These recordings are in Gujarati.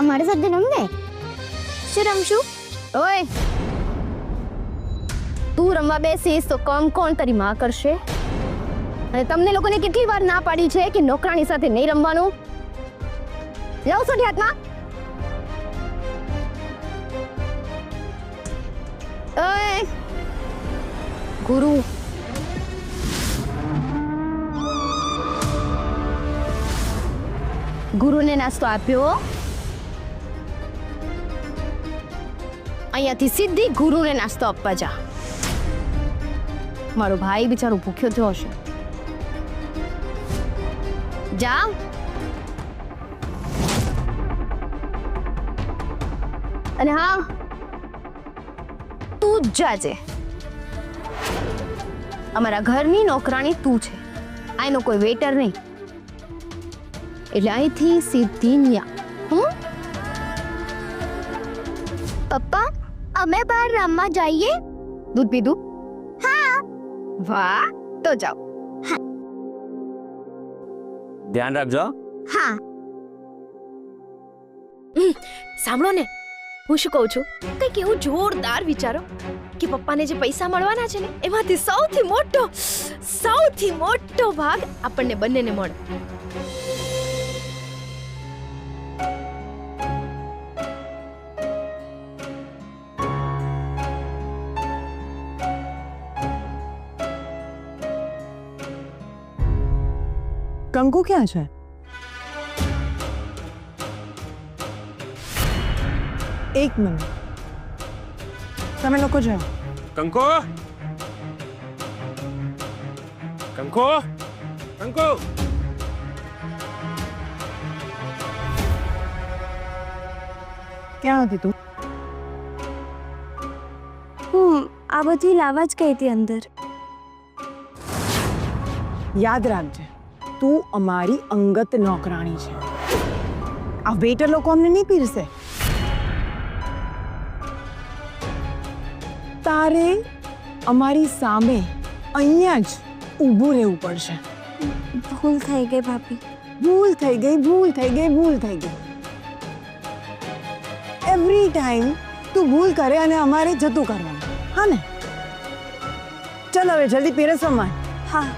हमारे साथ भी रम दे શું રમશું ઓય તું રમવા બેસીસ તો કામ કોણ તારી માં કરશે અને તમને લોકોને કેટલી વાર ના પાડી છે કે નોકરાણી સાથે નહીં રમવાનું લાવ સોટી હાથમાં ઓય ગુરુ ગુરુને નાસ્તો આપ્યો અહીંયાથી સીધી ગુરુને નાસ્તો આપવા જા મારો ભાઈ બિચારો ભૂખ્યો થયો હશે જા અને હા તું જ જાજે અમારા ઘરની નોકરાણી તું છે આનો કોઈ વેટર નહીં એટલે અહીંથી સીધી ન્યા પપ્પા અમે બહાર રમવા જઈએ દૂધ પીધું હા વાહ તો જાઓ ધ્યાન રાખજો હા સાંભળો ને હું શું કહું છું કંઈક એવું જોરદાર વિચારો કે પપ્પાને જે પૈસા મળવાના છે ને એમાંથી સૌથી મોટો ભાગ આપણને બંનેને મળે કંકુ ક્યાં છે એક મિનિટ તમે લોકો જાઓ કંકો કંકો કંકો ક્યાં હતી તું હું આ બધી લાવવા જ ગઈ હતી અંદર યાદ રાખજે તું અમારી અંગત નોકરાણી છે આ વેટર લોકો અમને નહીં પીરસે તારે અમારી સામે અહીંયા જ ઊભું રહેવું પડશે ભૂલ થઈ ગઈ ભાભી ભૂલ થઈ ગઈ એવરી ટાઈમ તું ભૂલ કરે અને અમારે જતું કરવાનું હા ને ચાલ હવે જલ્દી પીરસવા માંડ હા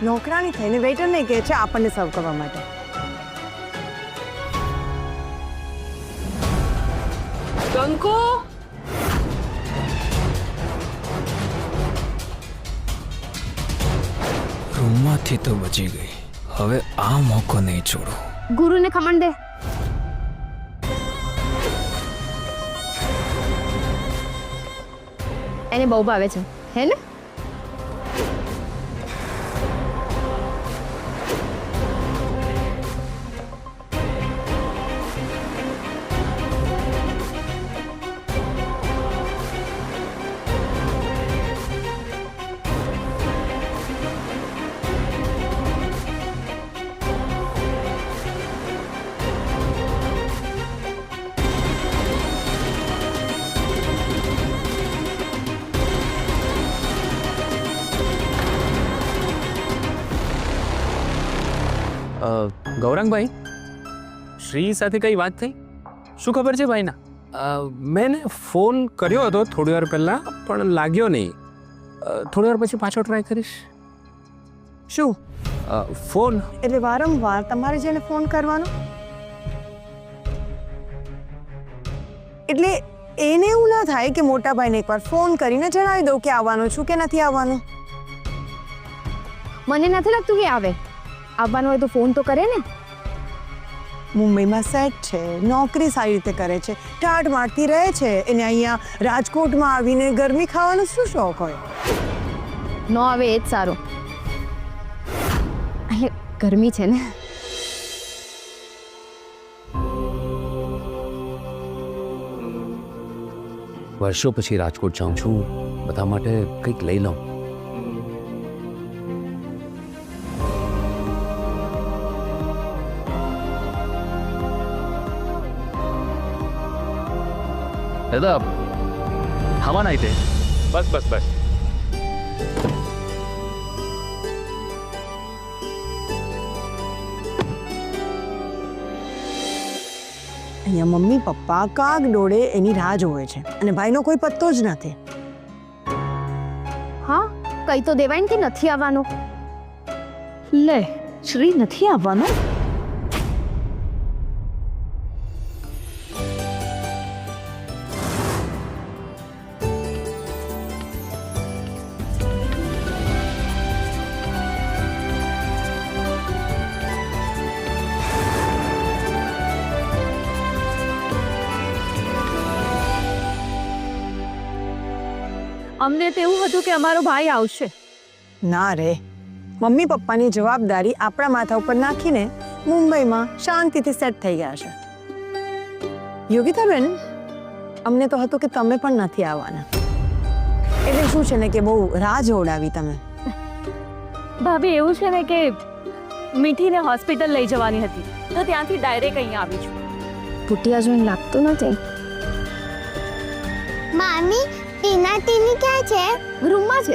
નોકરાણી થઈને વેટર ને કહે છે આપણને સર્વ કરવા માટે કંકો રૂમમાંથી તો બચી ગઈ હવે આ મોકો નહીં છોડો ગુરુને ખમણ દે એને બહુ ભાવે છે હે ને ગૌરાંગભાઈ શ્રી સાથે કઈ વાત થઈ શું ખબર છે ભાઈના મેં ફોન કર્યો હતો થોડી વાર પહેલાં પણ લાગ્યો નહીં થોડી વાર પછી પાછો ટ્રાય કરીશ શું ફોન એટલે વારંવાર તમારે જેને ફોન કરવાનો એટલે એને એવું ના થાય કે મોટા ભાઈને એકવાર ફોન કરીને જણાવી દઉં કે આવવાનું છું કે નથી આવવાનું મને નથી લાગતું કે આવે આવવાનું હોય તો ફોન તો કરે ને મુંબઈમાં સેટ છે નોકરી સારી રીતે કરે છે ટાટ મારતી રહે છે એને અહીંયા રાજકોટમાં આવીને ગરમી ખાવાનો શું શોખ હોય ન આવે એ જ સારું ગરમી છે ને વર્ષો પછી રાજકોટ જાઉં છું બધા માટે કંઈક લઈ લઉં दादा हवा नाही ते બસ બસ બસ અહીંયા મમ્મી પપ્પા કાગ ડોળે એની રાહ જોવે છે અને ભાઈનો કોઈ પત્તો જ નથી. હા કઈ તો દેવાય ને કે નથી આવવાનો. લે શ્રી નથી આવવાનો. અમને તો એવું હતું કે અમારો ભાઈ આવશે. ના રે, મમ્મી પપ્પાની જવાબદારી આપણા માથા ઉપર નાખીને મુંબઈમાં શાંતિથી સેટ થઈ ગયા છે. યોગિતાબેન, અમને તો હતું કે તમે પણ નથી આવવાના. એટલે શું છે ને કે બહુ રાહ જોડાવી તમે. ભાભી એવું છે ને કે મીઠીને હોસ્પિટલ લઈ જવાની હતી તો ત્યાંથી ડાયરેક્ટ અહીંયા આવી છું. ભૂટિયા જોઈને લાગતું નથી. મામી ટીના ટીની ક્યાં છે? રૂમમાં છે.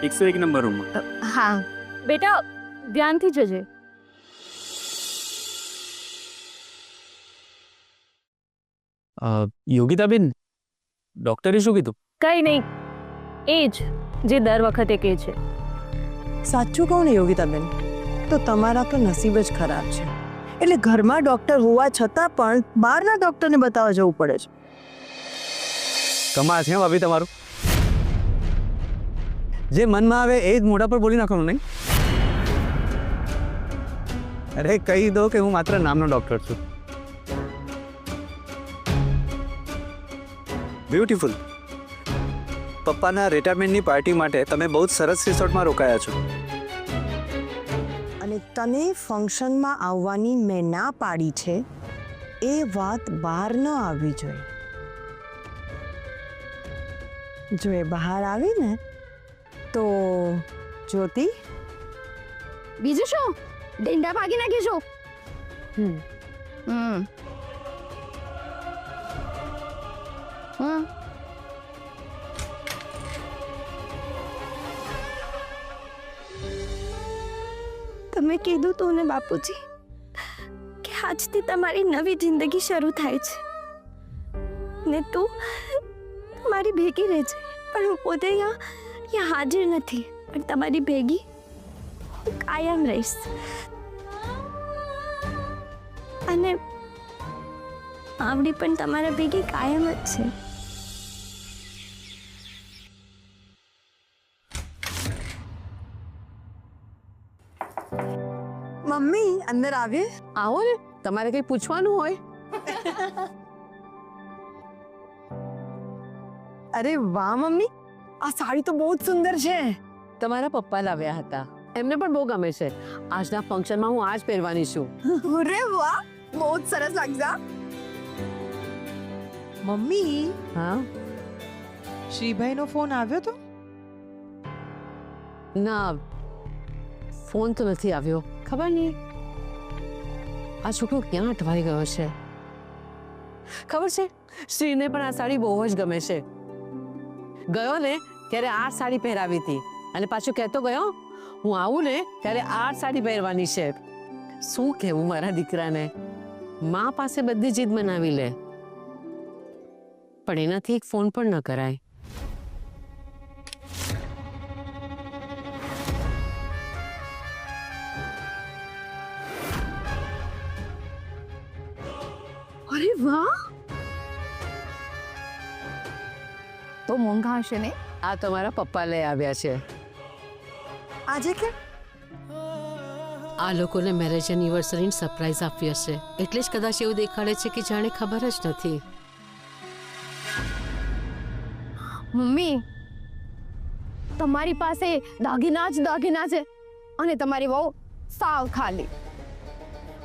101 નંબર રૂમમાં. હા બેટા ધ્યાનથી જજે. યોગિતાબેન, ડૉક્ટરે શું કીધું? કઈ નહીં, એ જ જે દર વખતે કહે છે. સાચું કહું ને યોગિતાબેન, તો તમારા તો નસીબ જ ખરાબ છે. એટલે ઘરમાં ડોક્ટર હોવા છતાં પણ બહારના ડોક્ટરને બતાવવા જવું પડે છે. કમાલ છે ભાભી તમારું. જે મનમાં આવે એ જ મોઢા પર બોલી નાખવાનું નહીં. અરે કહી દો કે હું માત્ર નામનો ડૉક્ટર છું. બ્યુટીફુલ. પપ્પાના રિટાયરમેન્ટની પાર્ટી માટે તમે બહુ જ સરસ રિસોર્ટમાં રોકાયા છો. અને તને ફંક્શનમાં આવવાની મેં ના પાડી છે એ વાત બહાર ન આવવી જોઈએ. જો એ બહાર આવી ને તો જ્યોતિ, બીજું શું ડેંડા ભાગી નાખીશું. હમ હમ હમ તમે કીધું તું ને બાપુજી કે આજથી તમારી નવી જિંદગી શરૂ થાય છે ને તું મારી ભેગી રહે છે. પણ હું પોતે અહીંયા હાજર નથી, પણ તમારી ભેગી હું કાયમ રહીશ. અને આવડી પણ તમારા ભેગી કાયમ જ છે. મમ્મી અંદર આવીએ. આવો ને, તમારે કઈ પૂછવાનું હોય? અરે વાહ મમ્મી, આ સાડી તો બહુ જ સુંદર છે. તમારા પપ્પા લાવ્યા હતા, એમને પણ બહુ ગમે છે. આજના ફંક્શનમાં હું આ જ પહેરવાની છું. અરે વાહ, બહુ જ સરસ લાગશે. મમ્મી, હા શ્રીભાઈનો ફોન આવ્યો તો? ના, ફોન તો નથી આવ્યો. ખબર નહીં આ છોકરો ક્યાં અટવાઈ ગયો છે. ખબર છે, શ્રીને પણ આ સાડી બહુ જ ગમે છે. ગયો ને ત્યારે આ સાડી પહેરાવી હતી અને પાછું કહેતો ગયો હું આવું ને ત્યારે આ સાડી પહેરવાની છે. શું કહેવું મારા દીકરાને, મા પાસે બધી જીદ મનાવી લે પણ એનાથી એક ફોન પણ ન કરાય. અરે વાહ, તો મોંઘા હશે ને. આ તમારા પપ્પા લઈ આવ્યા છે. આજે કે આ લોકોને મેરેજ એનિવર્સરીની સરપ્રાઈઝ આપી હશે, એટલે જ કદાચ એવું દેખાડે છે કે જાણે ખબર જ નથી. મમ્મી, તમારી પાસે દાગીના જ દાગીના છે અને તમારી વહુ સાવ ખાલી.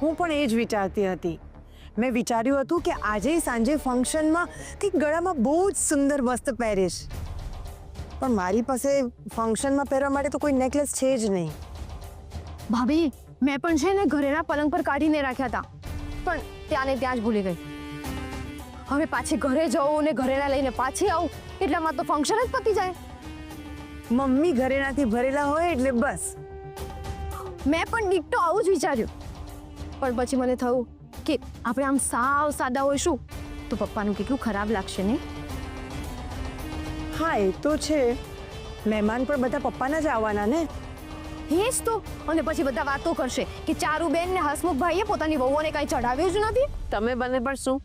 હું પણ એ જ વિચારતી હતી. મેં વિચાર્યું હતું કે આજે સાંજે ફંક્શનમાં કંઈક ગળામાં બહુ જ સુંદર વસ્ત્ર પહેરીશ, પણ મારી પાસે ફંક્શનમાં પહેરવા માટે તો કોઈ નેકલેસ છે જ નહીં. ભાભી, મેં પણ છે ને ઘરેના પલંગ પર કાઢીને રાખ્યા હતા, પણ ત્યાં ને ત્યાં જ ભૂલી ગઈ. હવે પાછી ઘરે જવું ને ઘરેના લઈને પાછી આવું એટલામાં તો ફંક્શન જ પતી જાય. મમ્મી ઘરેણાથી ભરેલા હોય એટલે બસ. મેં પણ ડીકટો આવું જ વિચાર્યું, પણ પછી મને થયું કે આપણે આમ સાવ સાદા હોઈશું તો પપ્પાનું કેટલું ખરાબ લાગશે ને. હા એ તો છે, મહેમાન પણ બધા પપ્પાના જ આવવાના ને. એ જ તો. અને પછી બધા વાતો કરશે કે ચારુબેન ને હસમુખભાઈએ પોતાની વહુઓને કાંઈ ચઢાવ્યું જ નથી. તમે બંને પણ શું?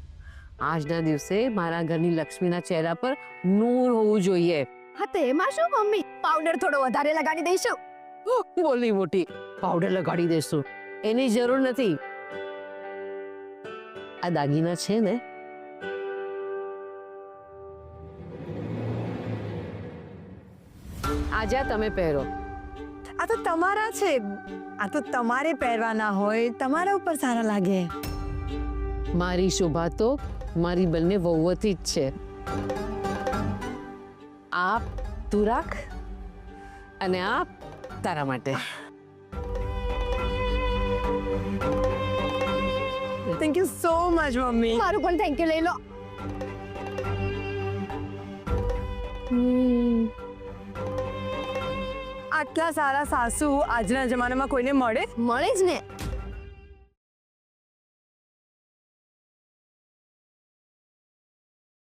આજના દિવસે મારા ઘરની લક્ષ્મીના ચહેરા પર નૂર હોવું જોઈએ. હા તો એમાં શું મમ્મી, પાવડર થોડો વધારે લગાડી દઈશું. બોલી મોટી, પાવડર લગાડી દેશું એની જરૂર નથી. આ દાગીના છે ને, આજે આ તમે પહેરો. આ તો તમારા છે, આ તો તમારે પહેરવાના હોય, તમારા ઉપર સારા લાગે. મારી શોભા તો મારી બંને વહુઓથી જ છે. આપ તું રાખ અને આપ તારા માટે. Thank you so much mummy. મારું પણ થેન્ક યુ લઈ લો. આટલા સારા સાસુ આજના જમાનામાં કોઈને મળે? મળે જ ને.